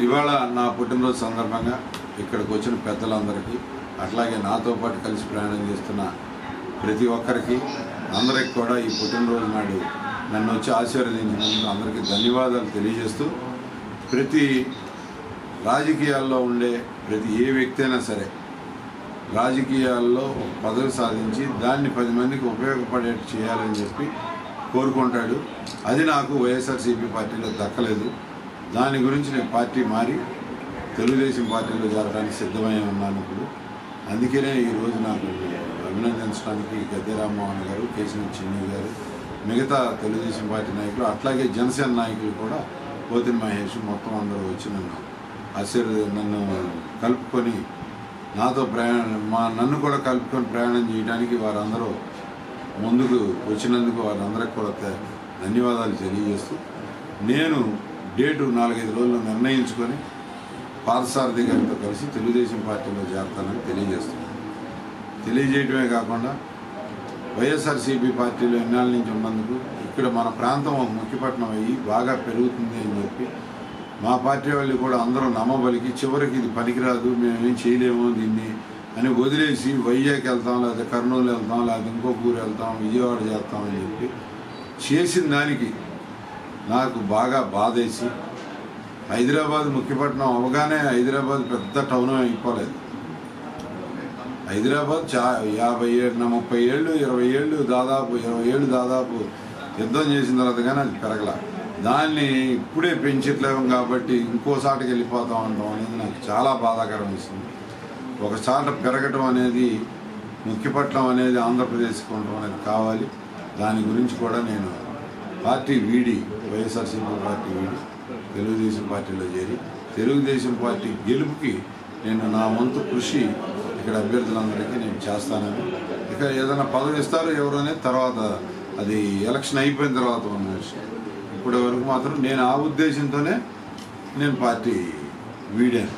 ఇవాళ నా పుట్టినరోజు సందర్భంగా ఇక్కడికి వచ్చిన పెద్దలందరికీ, అట్లాగే నాతో పాటు కలిసి ప్రయాణం చేస్తున్న ప్రతి ఒక్కరికి, అందరికి కూడా ఈ పుట్టినరోజు నాడు నన్ను వచ్చి ఆశీర్వదించినందుకు అందరికీ ధన్యవాదాలు తెలియజేస్తూ, ప్రతి రాజకీయాల్లో ఉండే ప్రతి ఏ వ్యక్తి అయినా సరే రాజకీయాల్లో పదవి సాధించి దాన్ని 10 మందికి ఉపయోగపడేట్టు చేయాలని చెప్పి కోరుకుంటాడు. అది నాకు వైఎస్ఆర్సీపీ పార్టీలో దక్కలేదు. దాని గురించి నేను పార్టీ మారి తెలుగుదేశం పార్టీలో చేరడానికి సిద్ధమై ఉన్నాను ఇప్పుడు. అందుకనే ఈరోజు నాకు అభినందించడానికి గద్దె రామ్మోహన్ గారు, కేశినేని చిన్ని గారు, మిగతా తెలుగుదేశం పార్టీ నాయకులు, అట్లాగే జనసేన నాయకులు కూడా, పోతిన మహేష్, మొత్తం అందరూ వచ్చి నన్ను కలుపుకొని నాతో నన్ను కూడా కలుపుకొని ప్రయాణం చేయడానికి వారందరూ ముందుకు వచ్చినందుకు వారందరికి కూడా ధన్యవాదాలు తెలియజేస్తూ, నేను డేటు 4-5 రోజులు నిర్ణయించుకొని పార్థసారథి గారితో కలిసి తెలుగుదేశం పార్టీలో చేరతానని తెలియజేయటమే కాకుండా, వైఎస్ఆర్సీపీ పార్టీలో ఎన్నాళ్ళ నుంచి ఉన్నందుకు ఇక్కడ మన ప్రాంతం ఒక ముఖ్యపట్నం అయ్యి బాగా పెరుగుతుంది అని చెప్పి మా పార్టీ వాళ్ళు కూడా అందరూ నమ్మబలికి, చివరికి ఇది పనికిరాదు, మేమేం చేయలేము దీన్ని అని వదిలేసి వైజాగ్ వెళ్తాం, లేకపోతే కర్నూలు వెళ్తాం, లేకపోతే ఇంకొక ఊరు వెళ్తాం, విజయవాడ చేస్తామని చెప్పి చేసిన దానికి నాకు బాగా బాధేసి, హైదరాబాద్ ముఖ్యపట్నం అవగానే హైదరాబాద్ పెద్ద టౌన్ అయిపోలేదు. హైదరాబాద్ 50 ఏళ్ళు, 30 ఏళ్ళు, 20 ఏళ్ళు, దాదాపు 20 ఏళ్ళు దాదాపు యుద్ధం చేసిన తర్వాత కానీ అది పెరగల. దాన్ని ఇప్పుడే పెంచట్లేము కాబట్టి ఇంకోసాటికి వెళ్ళిపోతాం అంటాం అనేది నాకు చాలా బాధాకరం ఇస్తుంది. ఒకసాట పెరగటం అనేది, ముఖ్యపట్నం అనేది ఆంధ్రప్రదేశ్కి ఉండటం అనేది కావాలి. దాని గురించి కూడా నేను పార్టీ వీడి, వైఎస్ఆర్సీపీ పార్టీ వీడి తెలుగుదేశం పార్టీలో చేరి తెలుగుదేశం పార్టీ గెలుపుకి నేను నా వంతు కృషి ఇక్కడ అభ్యర్థులందరికీ నేను చేస్తానని. ఇక ఏదైనా పదవి ఇస్తారో ఎవరు అనేది తర్వాత, అది ఎలక్షన్ అయిపోయిన తర్వాత ఉన్న విషయం. ఇప్పటి వరకు మాత్రం నేను ఆ ఉద్దేశంతోనే నేను పార్టీ వీడాను.